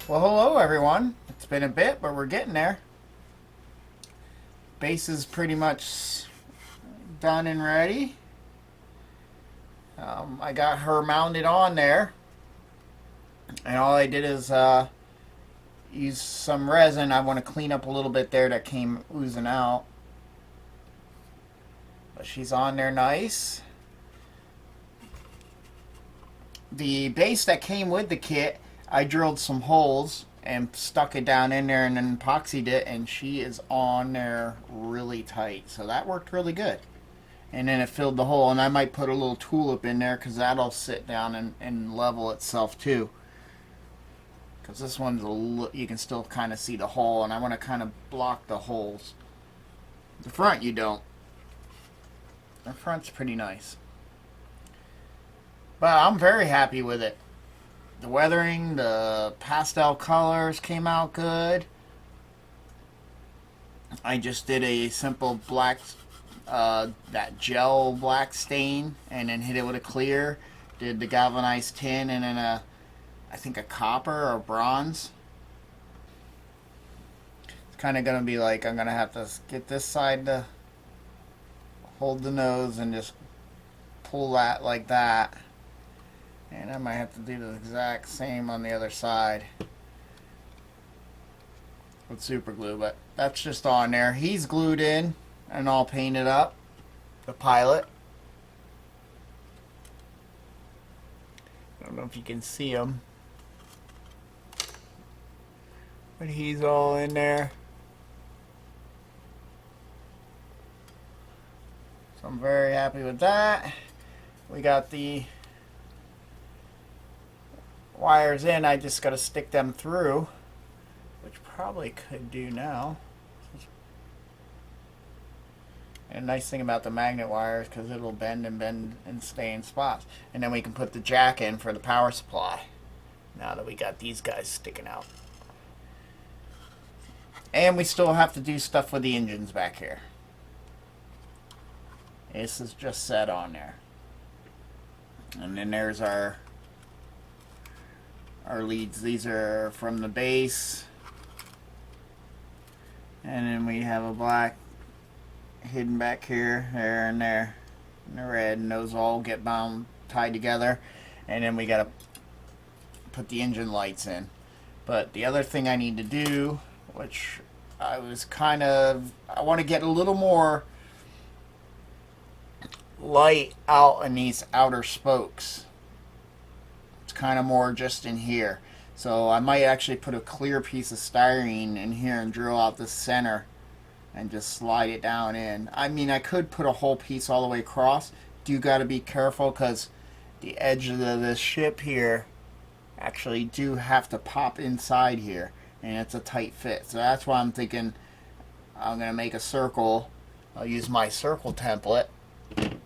Well, hello everyone. It's been a bit, but we're getting there. Base is pretty much done and ready. I got her mounted on there, and all I did is use some resin. I want to clean up a little bit there that came oozing out. But she's on there nice. The base that came with the kit, I drilled some holes and stuck it down in there and then epoxied it, and she is on there really tight. So that worked really good. And then it filled the hole, and I might put a little tulip in there because that'll sit down and level itself too. Because this one's you can still kind of see the hole, and I want to kind of block the holes. The front you don't. The front's pretty nice. But I'm very happy with it. The weathering, the pastel colors came out good. I just did a simple black, that gel black stain, and then hit it with a clear. Did the galvanized tin and then I think a copper or bronze. It's kind of going to be like I'm going to have to get this side to hold the nose and just pull that like that. And I might have to do the exact same on the other side with super glue, but that's just on there. He's glued in and all painted up, the pilot. I don't know if you can see him, but he's all in there. So I'm very happy with that. We got the wires in. I just got to stick them through, which probably could do now. And a nice thing about the magnet wires, because it'll bend and stay in spots. And then we can put the jack in for the power supply now that we got these guys sticking out. And we still have to do stuff with the engines back here. This is just set on there. And then there's our leads. These are from the base, and then we have a black hidden back here, there and there, and the red, and those all get tied together. And then we got to put the engine lights in. But the other thing I need to do, which I want to get a little more light out in these outer spokes. Kind of more just in here, so I might actually put a clear piece of styrene in here and drill out the center and just slide it down in. I mean, I could put a whole piece all the way across. Do got to be careful because the edge of this ship here actually do have to pop inside here, and it's a tight fit. So that's why I'm thinking I'm gonna make a circle. I'll use my circle template and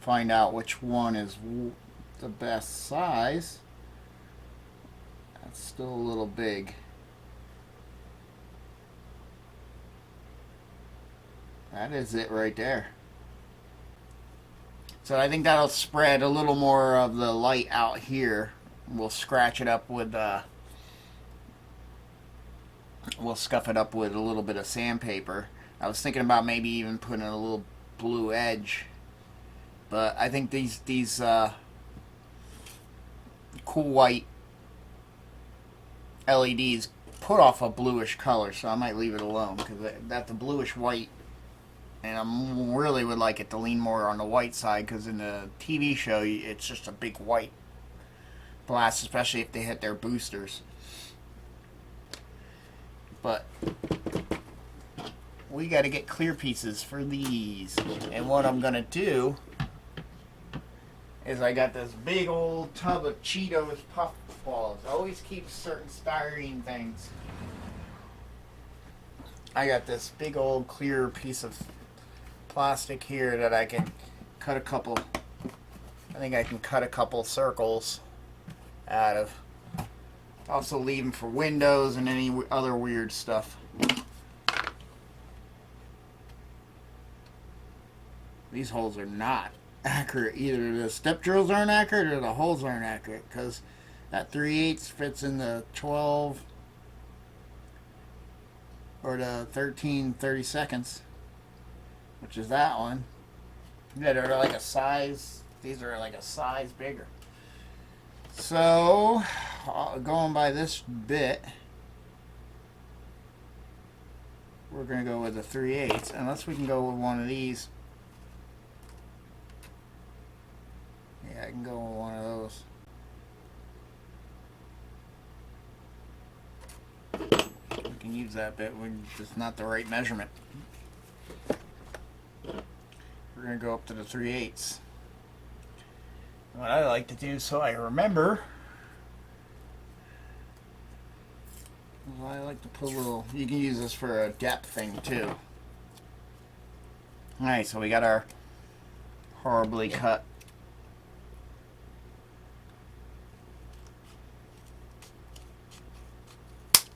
find out which one is the best size. That's still a little big. That is it right there. So I think that'll spread a little more of the light out here. We'll scratch it up with we'll scuff it up with a little bit of sandpaper. I was thinking about maybe even putting a little blue edge, but I think these cool white LEDs put off a bluish color, so I might leave it alone because that's a bluish white, and I really would like it to lean more on the white side because in the TV show it's just a big white blast, especially if they hit their boosters. But we got to get clear pieces for these, and what I'm gonna do is I got this big old tub of Cheetos puff balls. I always keep certain styrene things. I got this big old clear piece of plastic here that I can cut a couple. I think I can cut a couple circles out of. Also leave them for windows and any other weird stuff. These holes are not accurate either. The step drills aren't accurate or the holes aren't accurate, because That 3/8 fits in the 12 or the 13/32, which is that one. Yeah, they're like a size. These are like a size bigger. So, going by this bit, we're going to go with the 3/8, unless we can go with one of these. Yeah, I can go with one of those. We can use that bit, just not the right measurement. We're going to go up to the 3/8. What I like to do, so I remember, I like to put a little, you can use this for a depth thing too. Alright, so we got our horribly cut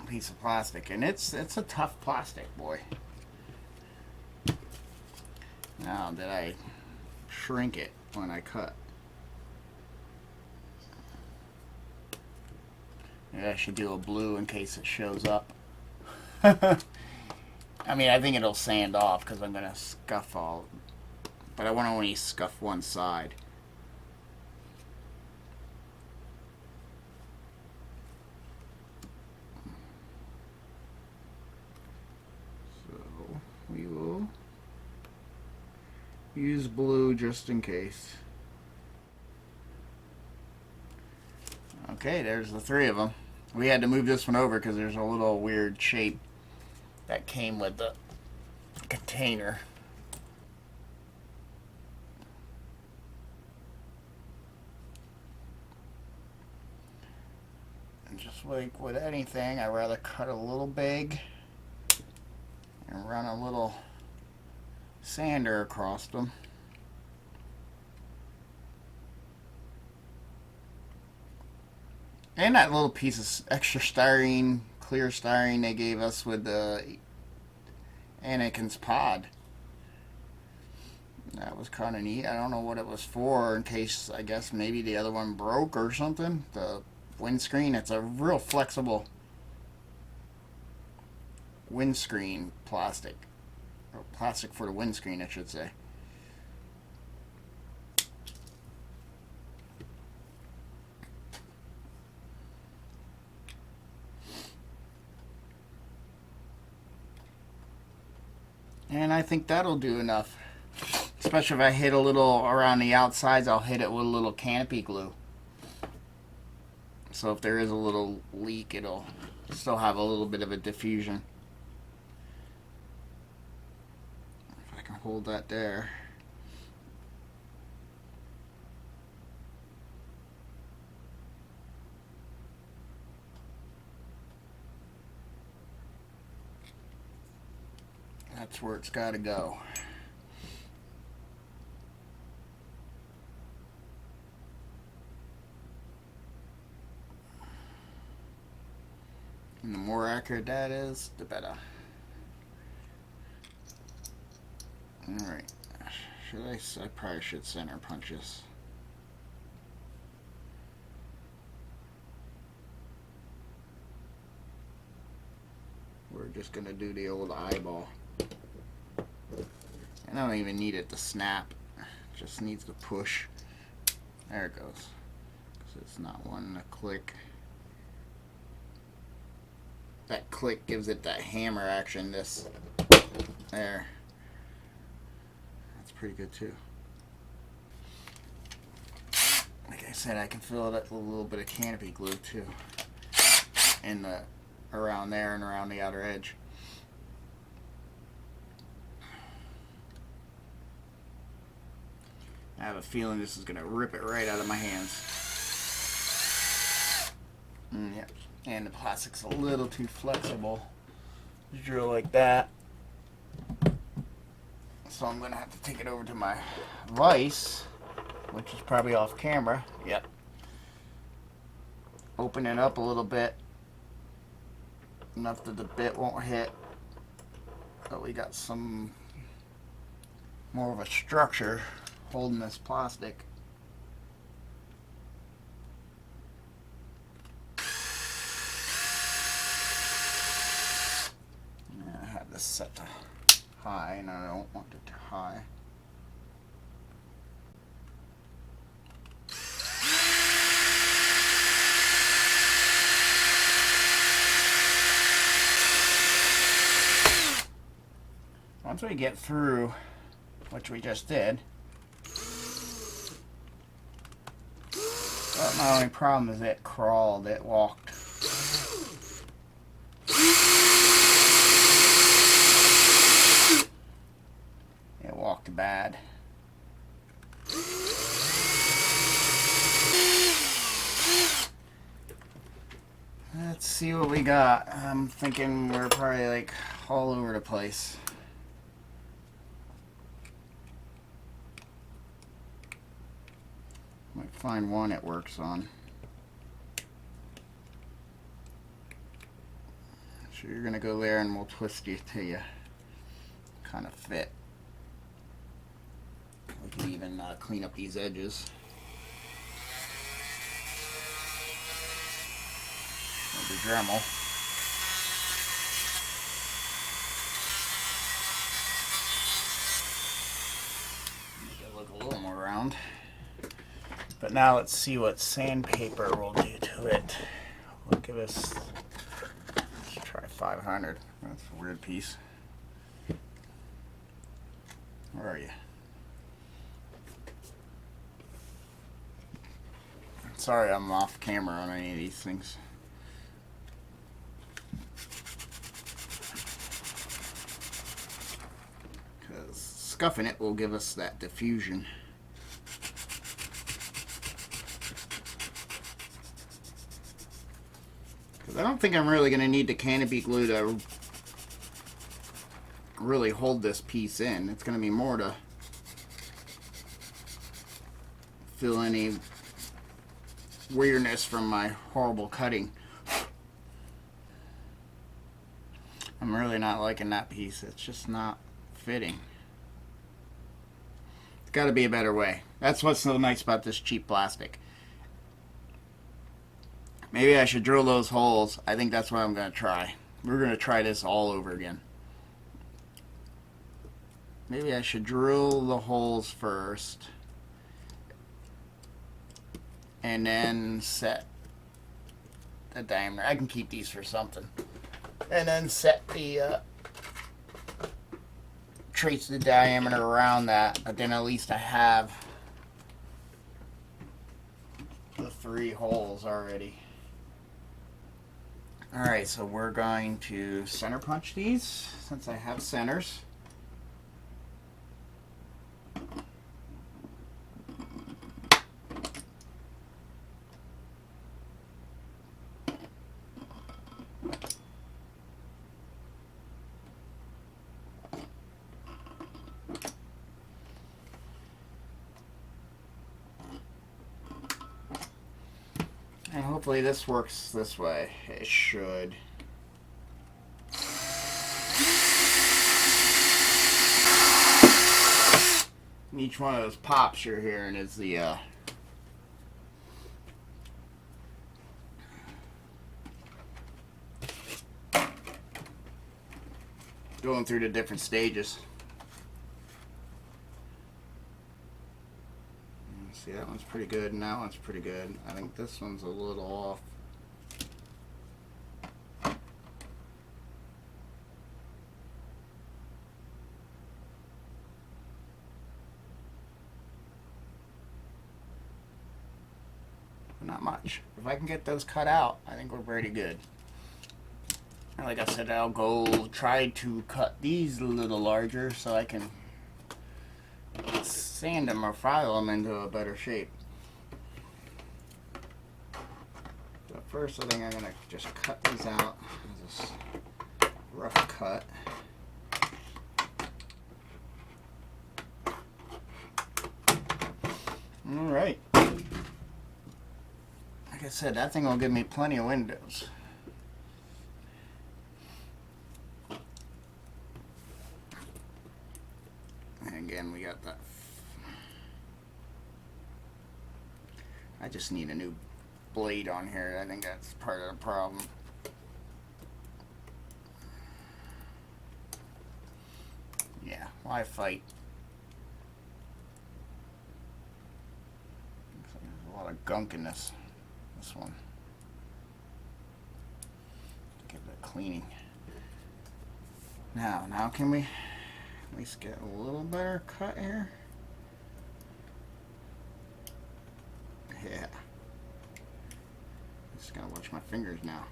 piece of plastic, and it's a tough plastic, boy. Now, did I shrink it when I cut? Maybe I should do a blue in case it shows up. I mean, I think it'll sand off because I'm going to scuff all, but I want to only scuff one side. So we will use blue just in case. Okay, there's the three of them. We had to move this one over because there's a little weird shape that came with the container. And just like with anything, I'd rather cut a little big and run a little sander across them. And that little piece of extra styrene, clear styrene they gave us with the Anakin's pod. That was kind of neat. I don't know what it was for, in case, I guess maybe the other one broke or something. The windscreen, it's a real flexible windscreen plastic. Or plastic for the windscreen, I should say. And I think that'll do enough. Especially if I hit a little around the outsides, I'll hit it with a little canopy glue. So if there is a little leak, it'll still have a little bit of a diffusion. If I can hold that there. That's where it's got to go. And the more accurate that is, the better. Alright. I probably should center punch this. We're just going to do the old eyeball. And I don't even need it to snap. It just needs to push. There it goes. Because it's not wanting to click. That click gives it that hammer action. This. There. That's pretty good too. Like I said, I can fill it up with a little bit of canopy glue too. In the around there and around the outer edge. I have a feeling this is going to rip it right out of my hands. Yep. And the plastic's a little too flexible to drill like that. So I'm going to have to take it over to my vise, which is probably off camera. Yep. Open it up a little bit. Enough that the bit won't hit. But we got some more of a structure holding this plastic. this set to high, and I don't want it to high. Once we get through, which we just did, but my only problem is it crawled, it walked. It walked bad. Let's see what we got. I'm thinking we're probably like all over the place. Might find one it works on. So you're gonna go there and we'll twist you till you kind of fit. We can even clean up these edges. With the Dremel. Make it look a little more round. But now let's see what sandpaper will do to it. We'll give us, let's try 500. That's a weird piece. Where are you? Sorry I'm off camera on any of these things. Because scuffing it will give us that diffusion. I don't think I'm really going to need the canopy glue to really hold this piece in. It's going to be more to fill any weirdness from my horrible cutting. I'm really not liking that piece. It's just not fitting. It's got to be a better way. That's what's so nice about this cheap plastic. Maybe I should drill those holes. I think that's what I'm going to try. We're going to try this all over again. Maybe I should drill the holes first. And then set the diameter. I can keep these for something. And then set the... trace the diameter around that. But then at least I have the 3 holes already. Alright, so we're going to center punch these since I have centers. And hopefully this works this way. It should. Each one of those pops you're hearing is the going through the different stages. See, that one's pretty good, and that one's pretty good. I think this one's a little off. But not much. If I can get those cut out, I think we're pretty good. And like I said, I'll go try to cut these a little larger so I can sand them or file them into a better shape. But first I think I'm going to just cut these out. Just rough cut. Alright. Like I said, that thing will give me plenty of windows. And again, we got that. I just need a new blade on here. I think that's part of the problem. Why fight? Looks like there's a lot of gunk in this one. Give it a cleaning. Now can we at least get a little better cut here? Yeah. Just gotta watch my fingers now.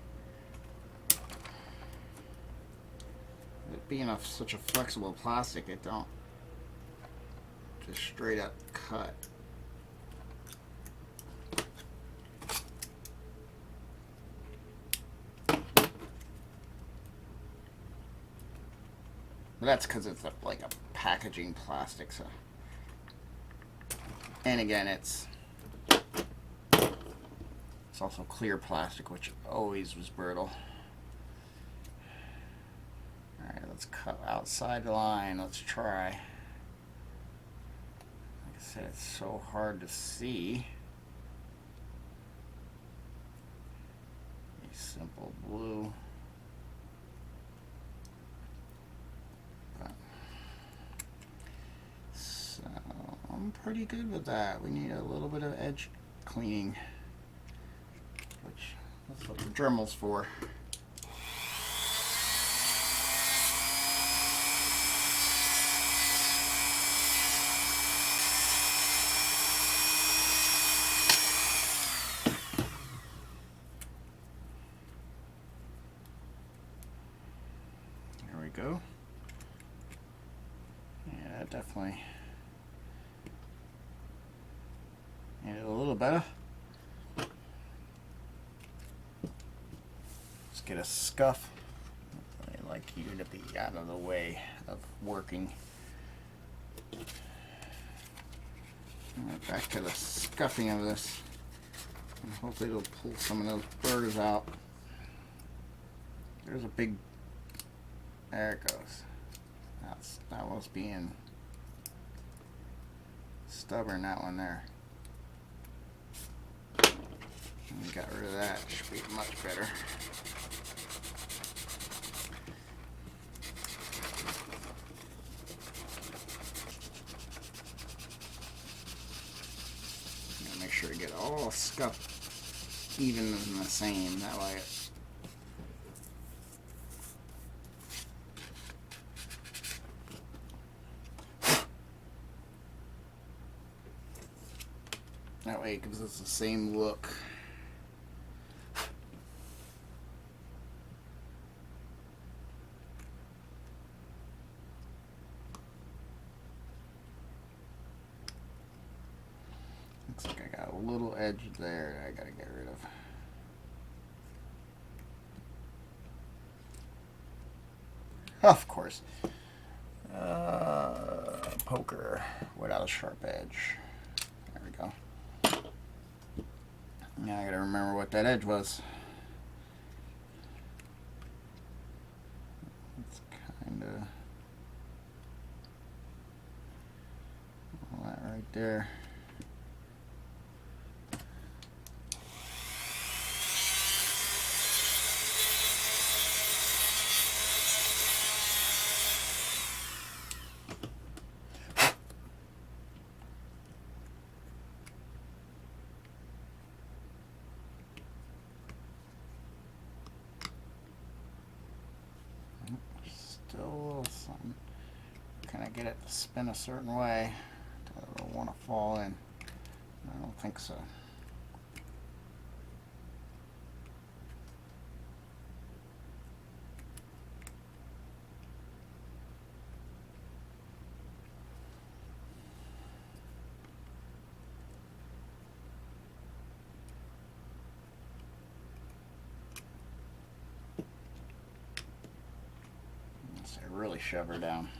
It being such a flexible plastic, it don't just straight up cut. But that's because it's like a packaging plastic. So, and again, it's also clear plastic, which always was brittle. All right, let's cut outside the line. Let's try. Like I said, it's so hard to see. A simple blue. So I'm pretty good with that. We need a little bit of edge cleaning, which that's what the Dremel's for. There we go. Yeah, that definitely made it a little better. Let's get a scuff. I like you to be out of the way of working. Right, back to the scuffing of this. And hopefully it'll pull some of those burrs out. There's a big. There it goes. That was being stubborn, that one there. And we got rid of that. Should be much better. Gotta make sure to get all scuffed even and the same. That way it gives us the same look. Looks like I got a little edge there that I gotta get rid of. Of course. Poker without a sharp edge. There we go. Now I gotta remember what that edge was. It's kinda all that right there. Still a little something. Can I get it to spin a certain way? I don't want to fall in. I don't think so. Really shove her down.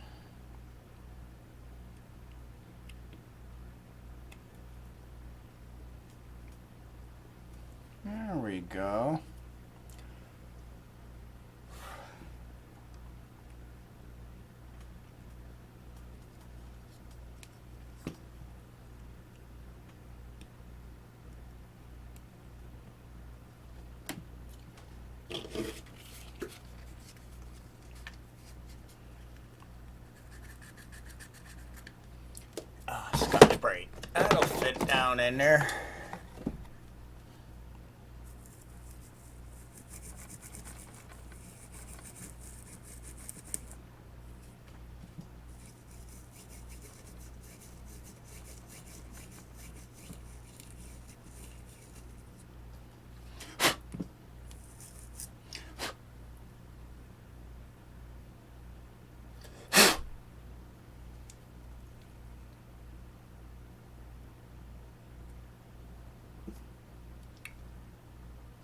There we go. down in there.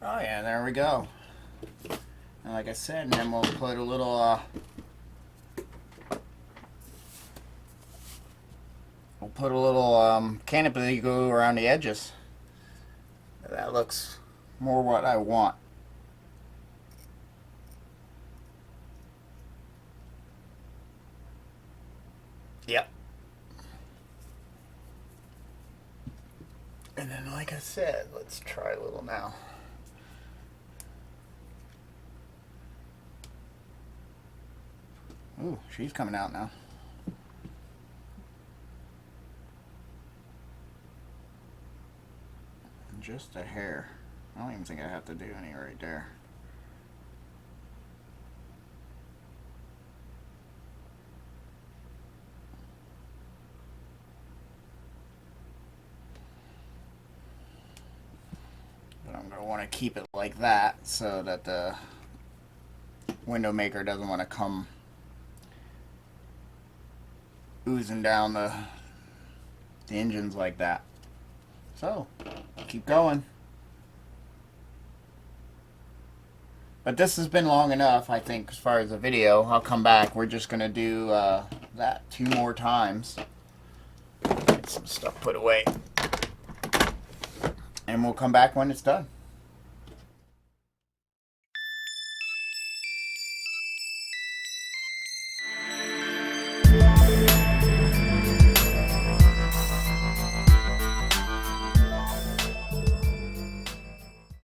Oh yeah, there we go. And like I said, and then we'll put a little canopy glue around the edges. That looks more what I want. Yep. And then like I said, let's try a little now. Ooh, she's coming out now. Just a hair. I don't even think I have to do any right there. But I'm going to want to keep it like that so that the window maker doesn't want to come oozing down the engines like that. So, keep going. But this has been long enough, I think, as far as the video. I'll come back. We're just going to do that 2 more times. Get some stuff put away. And we'll come back when it's done.